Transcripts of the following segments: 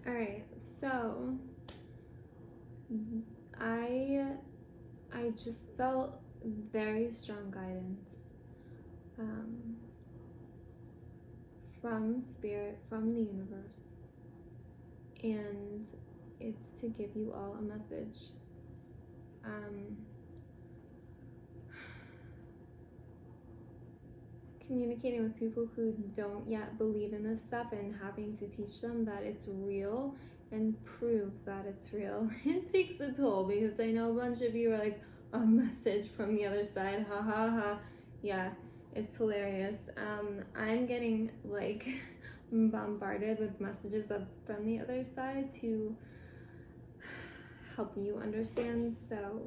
All right, so I just felt very strong guidance from spirit, from the universe, and it's to give you all a message. Communicating with people who don't yet believe in this stuff and having to teach them that it's real and prove that it's real, it takes a toll, because I know a bunch of you are like, a message from the other side, ha ha ha. Yeah, it's hilarious. I'm getting like bombarded with messages from the other side to help you understand. So,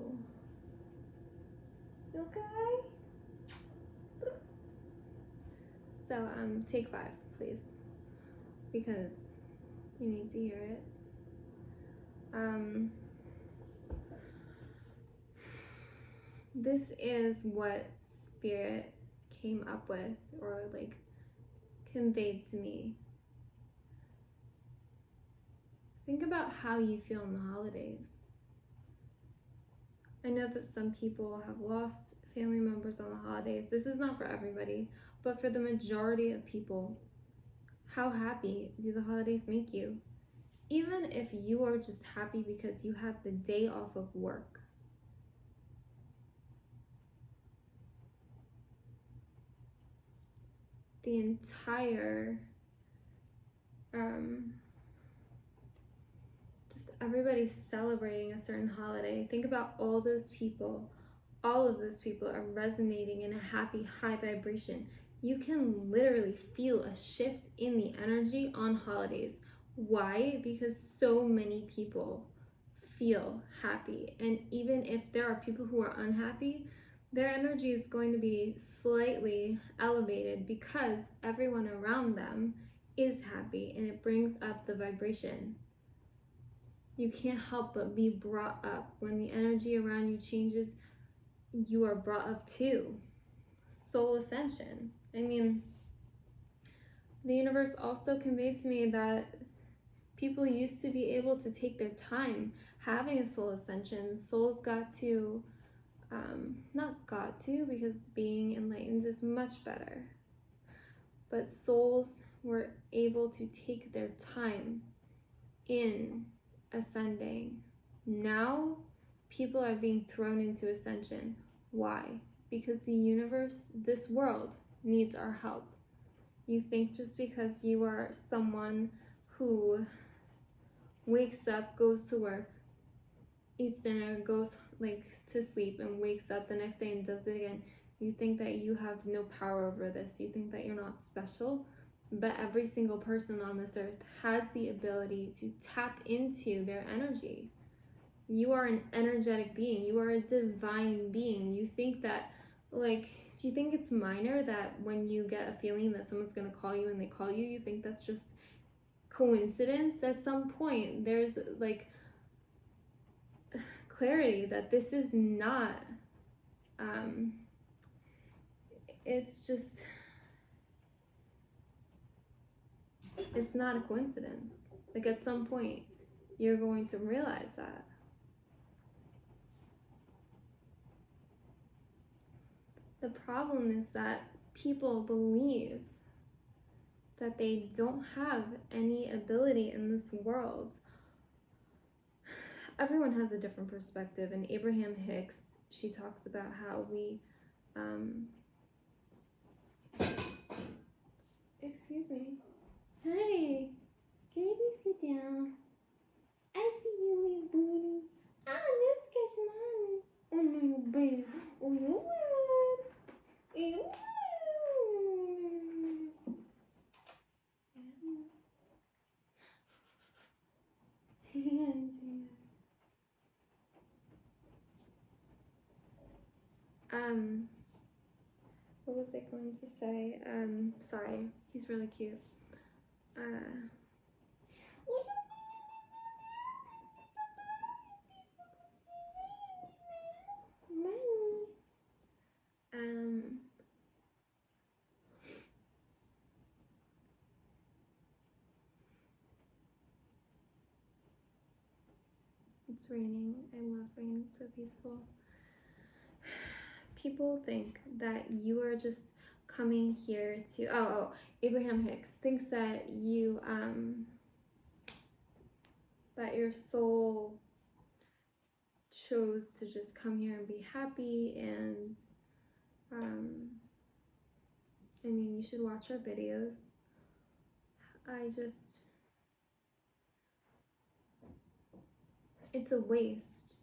okay? So take 5, please, because you need to hear it. This is what spirit came up with, or like conveyed to me. Think about how you feel in the holidays. I know that some people have lost family members on the holidays. This is not for everybody, but for the majority of people, how happy do the holidays make you? Even if you are just happy because you have the day off of work. The entire, just everybody celebrating a certain holiday. Think about all those people. All of those people are resonating in a happy, high vibration. You can literally feel a shift in the energy on holidays. Why? Because so many people feel happy. And even if there are people who are unhappy, their energy is going to be slightly elevated because everyone around them is happy, and it brings up the vibration. You can't help but be brought up. When the energy around you changes, you are brought up too. Soul ascension. I mean, the universe also conveyed to me that people used to be able to take their time having a soul ascension. Souls got to, not got to, because being enlightened is much better, but souls were able to take their time in ascending. Now, people are being thrown into ascension. Why? Because the universe, this world, needs our help. You think just because you are someone who wakes up, goes to work, eats dinner, goes like to sleep, and wakes up the next day and does it again, you think that you have no power over this. You think that you're not special. But every single person on this earth has the ability to tap into their energy. You are an energetic being. You are a divine being. You think that, like, do you think it's minor that when you get a feeling that someone's going to call you and they call you, you think that's just coincidence? At some point, there's like clarity that this is not, it's just, it's not a coincidence. Like, at some point, you're going to realize that. The problem is that people believe that they don't have any ability in this world. Everyone has a different perspective, and Abraham Hicks, she talks about how we, excuse me. Hey, can you please sit down? I see you, little booty. Oh, let's catch mommy. Oh, no, you baby. Oh, you will. You will. What was I going to say? Sorry, he's really cute. It's raining. I love rain. It's so peaceful. People think that you are just coming here to Abraham Hicks thinks that you that your soul chose to just come here and be happy, and I mean, you should watch our videos. It's a waste.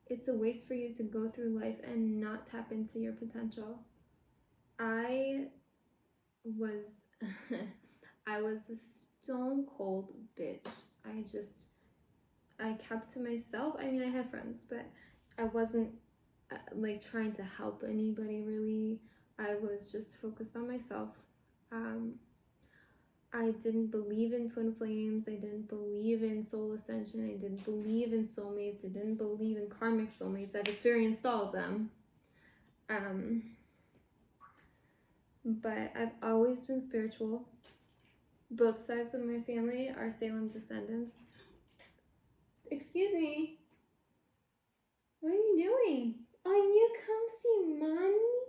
It's a waste for you to go through life and not tap into your potential. I was I was a stone cold bitch. I kept to myself. I mean, I had friends, but I wasn't like trying to help anybody really. I was just focused on myself. I didn't believe in twin flames. I didn't believe in soul ascension. I didn't believe in soulmates. I didn't believe in karmic soulmates. I've experienced all of them. But I've always been spiritual. Both sides of my family are Salem descendants. Excuse me. What are you doing? Oh, you come see mommy?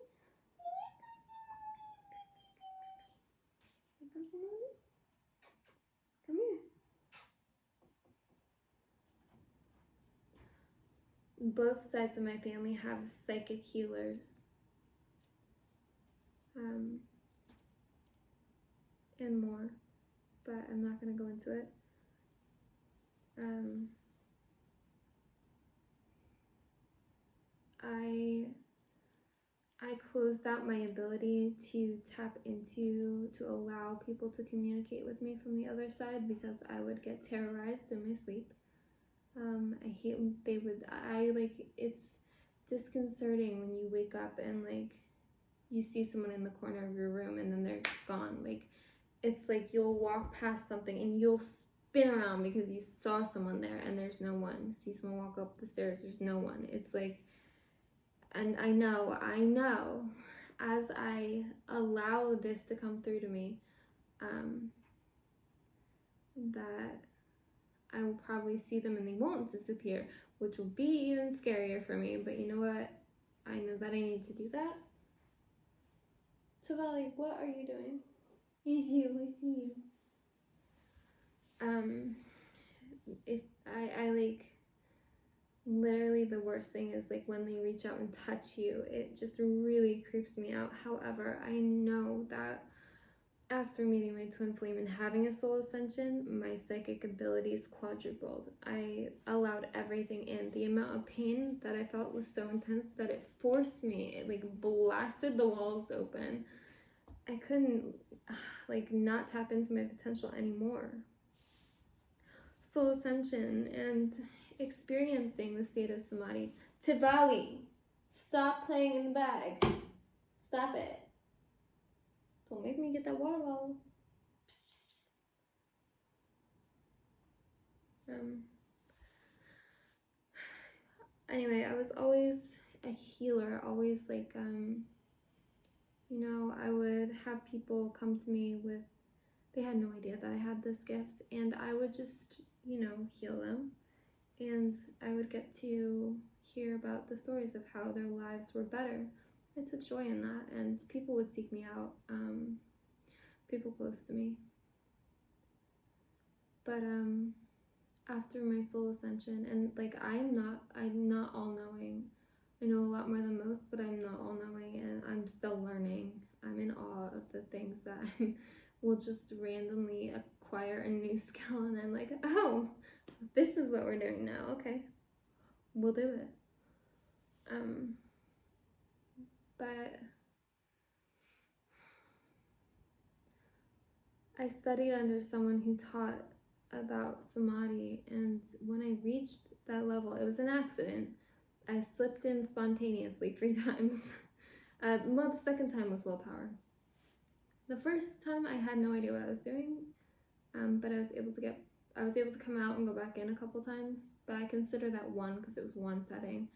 You come see mommy? Come here. Both sides of my family have psychic healers. And more, but I'm not going to go into it. I closed out my ability to tap into, to allow people to communicate with me from the other side, because I would get terrorized in my sleep. I hate when it's disconcerting when you wake up and like you see someone in the corner of your room and then they're gone. Like, it's like you'll walk past something and you'll spin around because you saw someone there and there's no one. You see someone walk up the stairs, there's no one. It's like, and I know, as I allow this to come through to me, that I will probably see them and they won't disappear, which will be even scarier for me. But you know what? I know that I need to do that. Tavali, what are you doing? It's you, I see you. If I like, literally the worst thing is like when they reach out and touch you, it just really creeps me out. However, I know that after meeting my twin flame and having a soul ascension, my psychic abilities quadrupled. I allowed everything in. The amount of pain that I felt was so intense that it forced me, it like blasted the walls open. I couldn't like not tap into my potential anymore. Soul ascension and experiencing the state of samadhi. Tivali, stop playing in the bag. Stop it. Don't make me get that water bottle. Anyway, I was always a healer, always like, you know, I would have people come to me with, they had no idea that I had this gift, and I would just, you know, heal them. And I would get to hear about the stories of how their lives were better. I took joy in that, and people would seek me out, people close to me. But after my soul ascension, and like I'm not all-knowing. I know a lot more than most, but I'm not all-knowing, and I'm still learning. I'm in awe of the things that I will just randomly acquire a new skill, and I'm like, oh, this is what we're doing now. Okay, we'll do it. But I studied under someone who taught about samadhi, and when I reached that level, it was an accident. I slipped in spontaneously 3 times. Well, the second time was willpower. The first time I had no idea what I was doing, but I was able to come out and go back in a couple times, but I consider that one because it was one setting.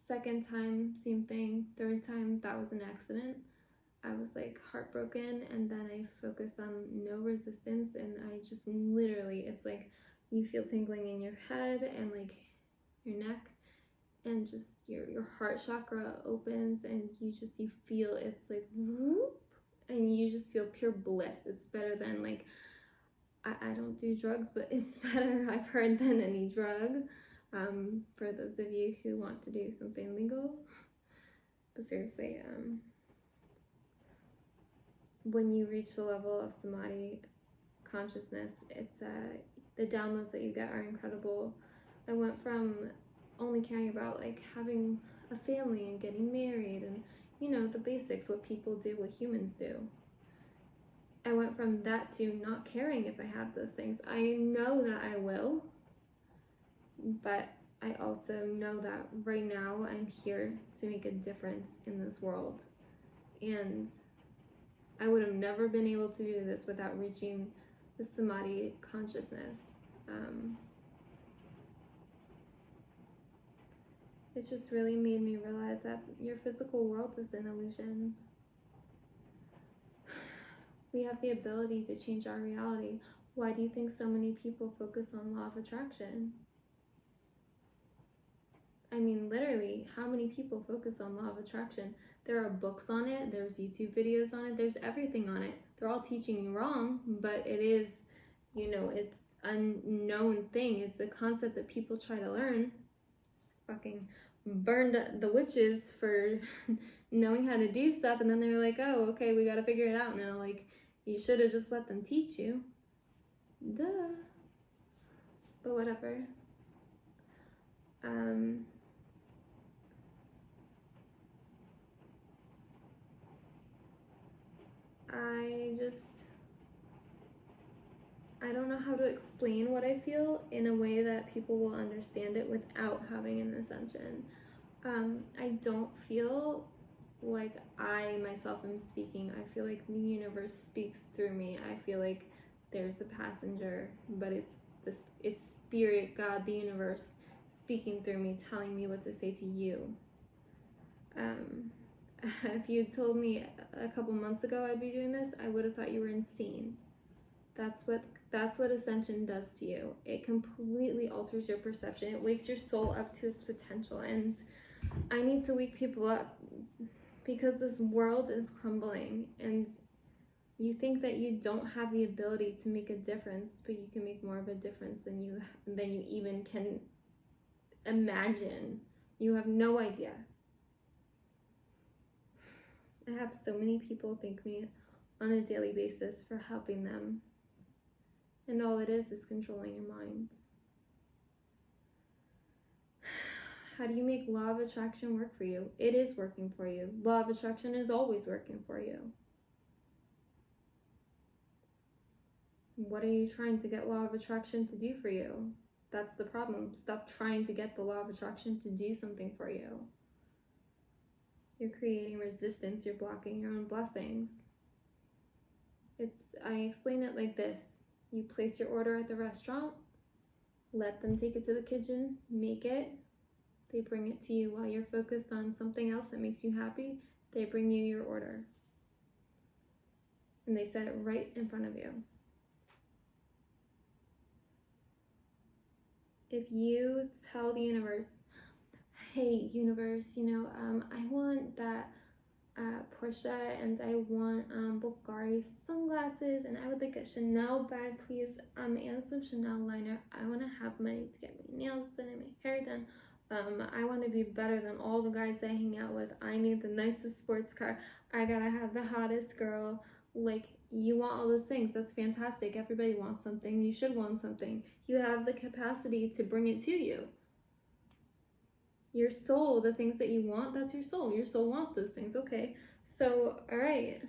Second time, same thing. Third time, that was an accident. I was like heartbroken, and then I focused on no resistance, and I just literally, it's like you feel tingling in your head and like your neck, and just your heart chakra opens, and you feel it's like whoop, and you just feel pure bliss. It's better than like, I don't do drugs, but it's better, I've heard, than any drug, for those of you who want to do something legal. But seriously, when you reach the level of samadhi consciousness, it's the downloads that you get are incredible. I went from only caring about like having a family and getting married and, you know, the basics, what people do, what humans do. I went from that to not caring if I have those things. I know that I will, but I also know that right now I'm here to make a difference in this world. And I would have never been able to do this without reaching the samadhi consciousness. It just really made me realize that your physical world is an illusion. We have the ability to change our reality. Why do you think so many people focus on law of attraction? I mean, literally, how many people focus on law of attraction? There are books on it, there's YouTube videos on it, there's everything on it. They're all teaching you wrong, but it is, you know, it's a known thing. It's a concept that people try to learn. Fucking burned the witches for knowing how to do stuff, and then they were like, oh, okay, we gotta figure it out now. Like, you should have just let them teach you. Duh. But whatever. I don't know how to explain what I feel in a way that people will understand it without having an ascension. I don't feel like I myself am speaking. I feel like the universe speaks through me. I feel like there's a passenger, but it's spirit, God, the universe speaking through me, telling me what to say to you. If you had told me a couple months ago I'd be doing this, I would have thought you were insane. That's what ascension does to you. It completely alters your perception. It wakes your soul up to its potential. And I need to wake people up because this world is crumbling, and you think that you don't have the ability to make a difference, but you can make more of a difference than you even can imagine. You have no idea. I have so many people thank me on a daily basis for helping them. And all it is controlling your mind. How do you make law of attraction work for you? It is working for you. Law of attraction is always working for you. What are you trying to get law of attraction to do for you? That's the problem. Stop trying to get the law of attraction to do something for you. You're creating resistance. You're blocking your own blessings. I explain it like this. You place your order at the restaurant, let them take it to the kitchen, make it. They bring it to you while you're focused on something else that makes you happy. They bring you your order. And they set it right in front of you. If you tell the universe, hey, universe, I want that Porsche, and I want Bulgari sunglasses, and I would like a Chanel bag, please, and some Chanel liner. I want to have money to get my nails done and my hair done. I want to be better than all the guys I hang out with. I need the nicest sports car. I gotta have the hottest girl. Like, you want all those things. That's fantastic. Everybody wants something. You should want something. You have the capacity to bring it to you. Your soul, the things that you want, that's your soul. Your soul wants those things. Okay, so, all right.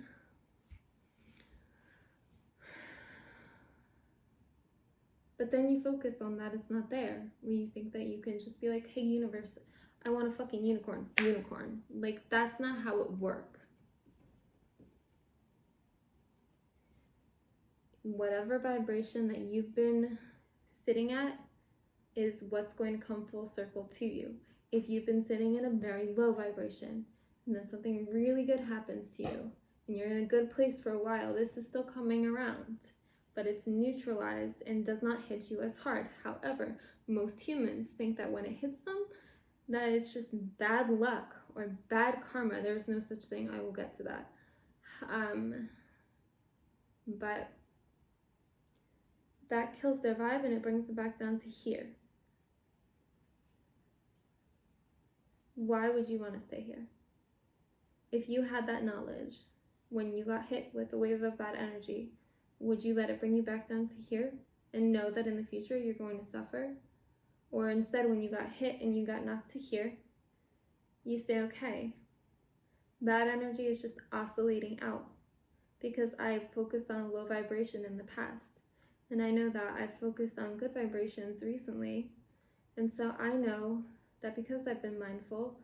But then you focus on that it's not there. Where you think that you can just be like, hey, universe, I want a fucking unicorn. Unicorn. Like, that's not how it works. Whatever vibration that you've been sitting at is what's going to come full circle to you. If you've been sitting in a very low vibration and then something really good happens to you and you're in a good place for a while, this is still coming around. but it's neutralized and does not hit you as hard. However, most humans think that when it hits them, that it's just bad luck or bad karma. There's no such thing. I will get to that. But that kills their vibe and it brings them back down to here. Why would you want to stay here? If you had that knowledge when you got hit with a wave of bad energy, would you let it bring you back down to here and know that in the future you're going to suffer? Or instead, when you got hit and you got knocked to here, you say, okay, bad energy is just oscillating out because I focused on low vibration in the past. And I know that I've focused on good vibrations recently. And so I know that because I've been mindful,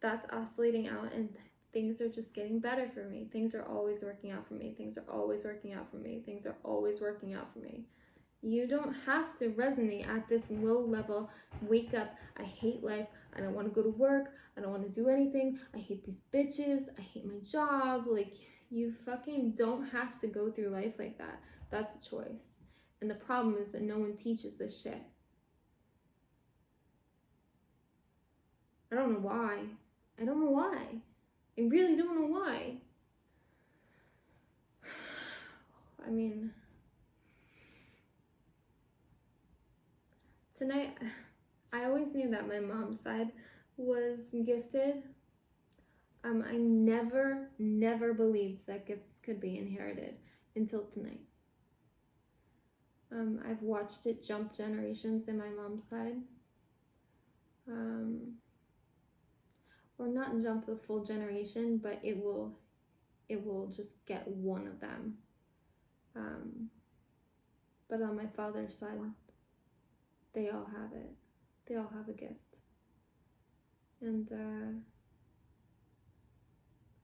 that's oscillating out and things are just getting better for me. Things are always working out for me. Things are always working out for me. Things are always working out for me. You don't have to resonate at this low level. Wake up, I hate life. I don't want to go to work. I don't want to do anything. I hate these bitches. I hate my job. Like, you fucking don't have to go through life like that. That's a choice. And the problem is that no one teaches this shit. I don't know why. I don't know why. I really don't know why. I mean, tonight, I always knew that my mom's side was gifted. I never believed that gifts could be inherited until tonight. I've watched it jump generations in my mom's side. Or not jump the full generation, but it will just get one of them. But on my father's side, they all have it. They all have a gift. And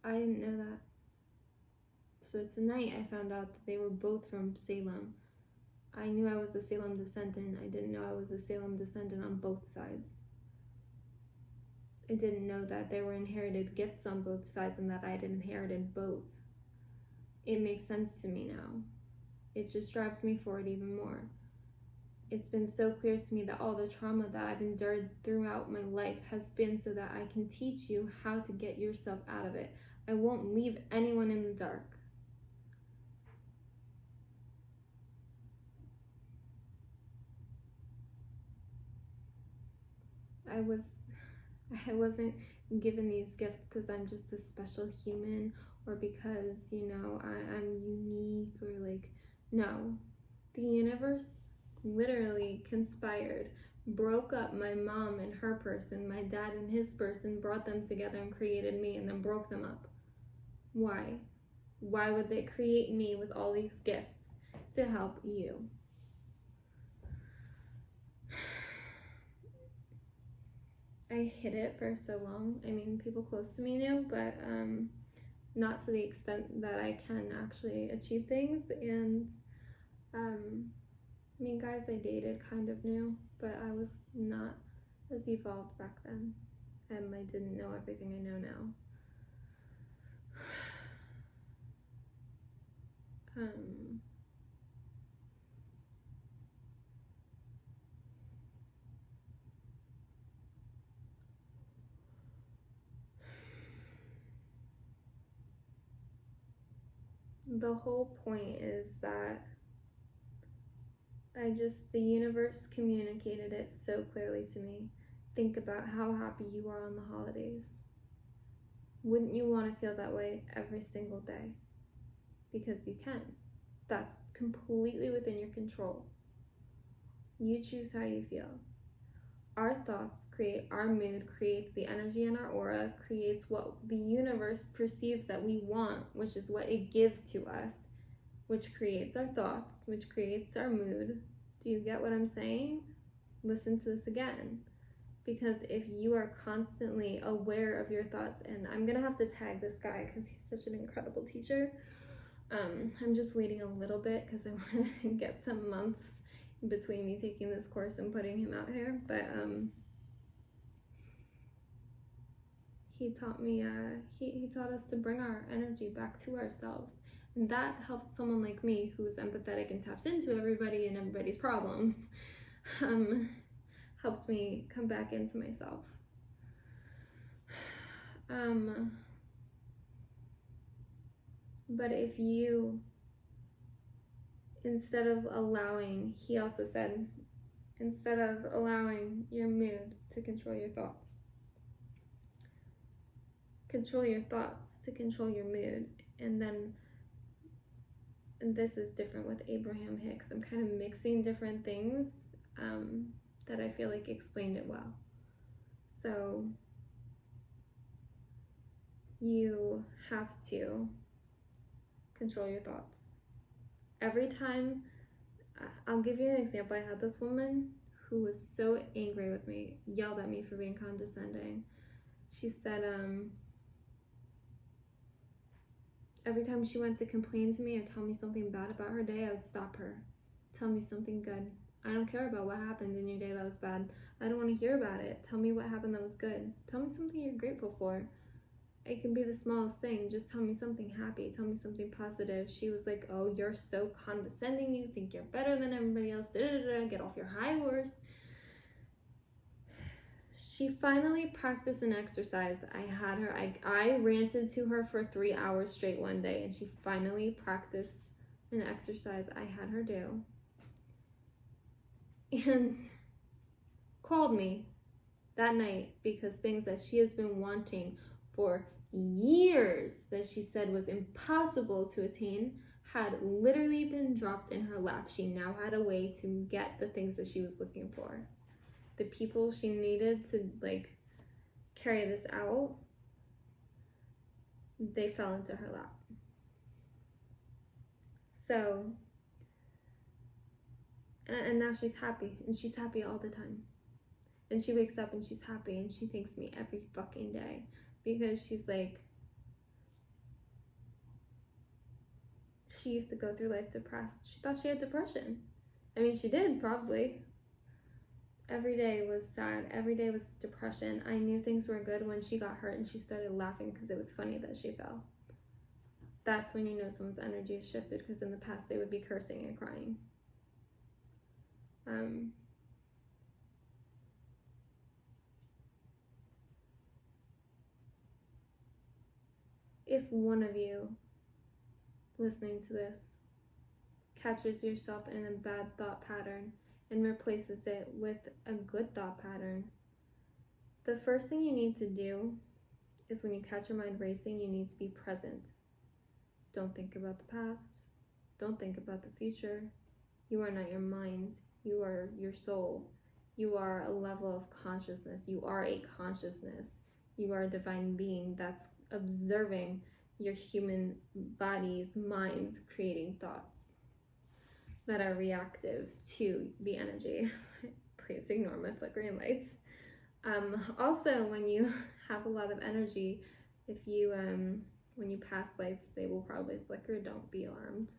I didn't know that. So tonight I found out that they were both from Salem. I knew I was a Salem descendant. I didn't know I was a Salem descendant on both sides. I didn't know that there were inherited gifts on both sides and that I had inherited both. It makes sense to me now. It just drives me forward even more. It's been so clear to me that all the trauma that I've endured throughout my life has been so that I can teach you how to get yourself out of it. I won't leave anyone in the dark. I wasn't given these gifts because I'm just a special human or because, I'm unique or no. The universe literally conspired, broke up my mom and her person, my dad and his person, brought them together and created me and then broke them up. Why? Why would they create me with all these gifts to help you? I hid it for so long. I mean, people close to me knew, but not to the extent that I can actually achieve things. And guys I dated kind of knew, but I was not as evolved back then. I didn't know everything I know now. The whole point is that the universe communicated it so clearly to me. Think about how happy you are on the holidays. Wouldn't you want to feel that way every single day? Because you can. That's completely within your control. You choose how you feel. Our thoughts create our mood, creates the energy in our aura, creates what the universe perceives that we want, which is what it gives to us, which creates our thoughts, which creates our mood. Do you get what I'm saying? Listen to this again. Because if you are constantly aware of your thoughts, and I'm gonna have to tag this guy because he's such an incredible teacher. I'm just waiting a little bit because I want to get some months between me taking this course and putting him out here. But he taught me, he taught us to bring our energy back to ourselves. And that helped someone like me who's empathetic and taps into everybody and everybody's problems, helped me come back into myself. But if you, instead of allowing, he also said, instead of allowing your mood to control your thoughts, control your thoughts to control your mood. And then, and this is different with Abraham Hicks, I'm kind of mixing different things that I feel like explained it well. So you have to control your thoughts. Every time, I'll give you an example. I had this woman who was so angry with me, yelled at me for being condescending. She said, every time she went to complain to me or tell me something bad about her day, I would stop her. Tell me something good. I don't care about what happened in your day that was bad. I don't want to hear about it. Tell me what happened that was good. Tell me something you're grateful for. It can be the smallest thing. Just tell me something happy. Tell me something positive. She was like, oh, you're so condescending. You think you're better than everybody else. Get off your high horse. She finally practiced an exercise. I ranted to her for 3 hours straight one day, and she finally practiced an exercise I had her do. And called me that night because things that she has been wanting for years that she said was impossible to attain had literally been dropped in her lap. She now had a way to get the things that she was looking for. The people she needed to carry this out, they fell into her lap. So, and now she's happy, and she's happy all the time. And she wakes up and she's happy, and she thanks me every fucking day because she's like, she used to go through life depressed. She thought she had depression. I mean, she did, probably. Every day was sad. Every day was depression. I knew things were good when she got hurt and she started laughing because it was funny that she fell. That's when you know someone's energy has shifted, because in the past they would be cursing and crying. If one of you listening to this catches yourself in a bad thought pattern and replaces it with a good thought pattern, the first thing you need to do is, when you catch your mind racing, you need to be present. Don't think about the past. Don't think about the future. You are not your mind. You are your soul. You are a level of consciousness. You are a consciousness. You are a divine being that's observing your human body's mind creating thoughts that are reactive to the energy. Please ignore my flickering lights. Also, when you have a lot of energy, if you when you pass lights, they will probably flicker. Don't be alarmed.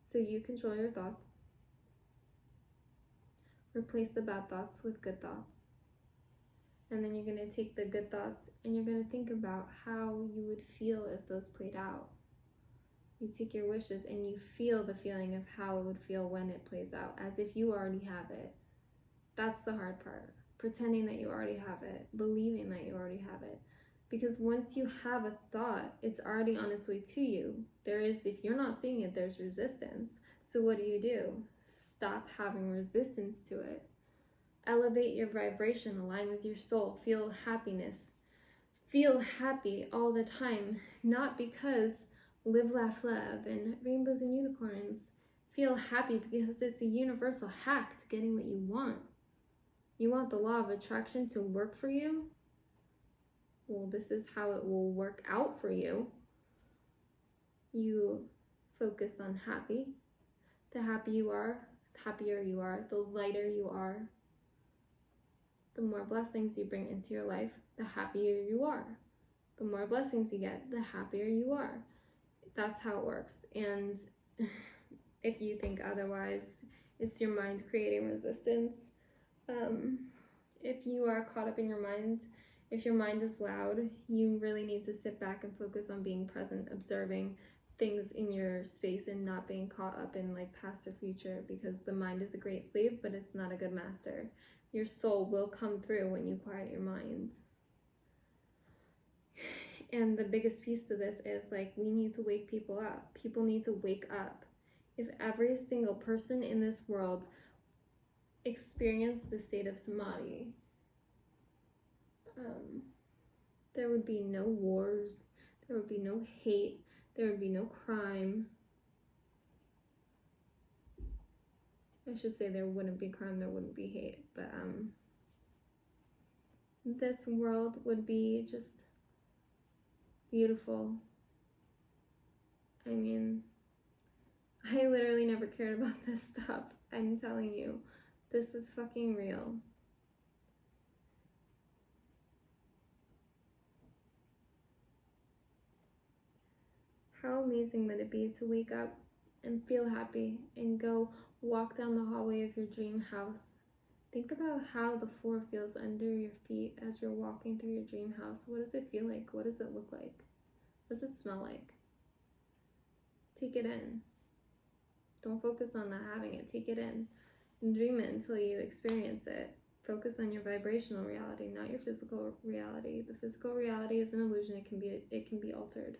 So you control your thoughts. Replace the bad thoughts with good thoughts. And then you're going to take the good thoughts and you're going to think about how you would feel if those played out. You take your wishes and you feel the feeling of how it would feel when it plays out, as if you already have it. That's the hard part. Pretending that you already have it, believing that you already have it. Because once you have a thought, it's already on its way to you. If you're not seeing it, there's resistance. So what do? Stop having resistance to it. Elevate your vibration, align with your soul, feel happiness. Feel happy all the time, not because live, laugh, love, and rainbows and unicorns. Feel happy because it's a universal hack to getting what you want. You want the law of attraction to work for you? Well, this is how it will work out for you. You focus on happy. The happier you are, the lighter you are. The more blessings you bring into your life, the happier you are. The more blessings you get, the happier you are. That's how it works. And if you think otherwise, it's your mind creating resistance. If you are caught up in your mind If your mind is loud, you really need to sit back and focus on being present, observing things in your space and not being caught up in like past or future, because the mind is a great slave, but it's not a good master. Your soul will come through when you quiet your mind. And the biggest piece to this is like, we need to wake people up. People need to wake up. If every single person in this world experienced the state of samadhi, there would be no wars, there would be no hate, there would be no crime. I should say there wouldn't be crime, there wouldn't be hate, but this world would be just beautiful. I mean, I literally never cared about this stuff. I'm telling you, this is fucking real. How amazing would it be to wake up and feel happy and go walk down the hallway of your dream house? Think about how the floor feels under your feet as you're walking through your dream house. What does it feel like? What does it look like? What does it smell like? Take it in. Don't focus on not having it. Take it in and dream it until you experience it. Focus on your vibrational reality, not your physical reality. The physical reality is an illusion. It can be altered.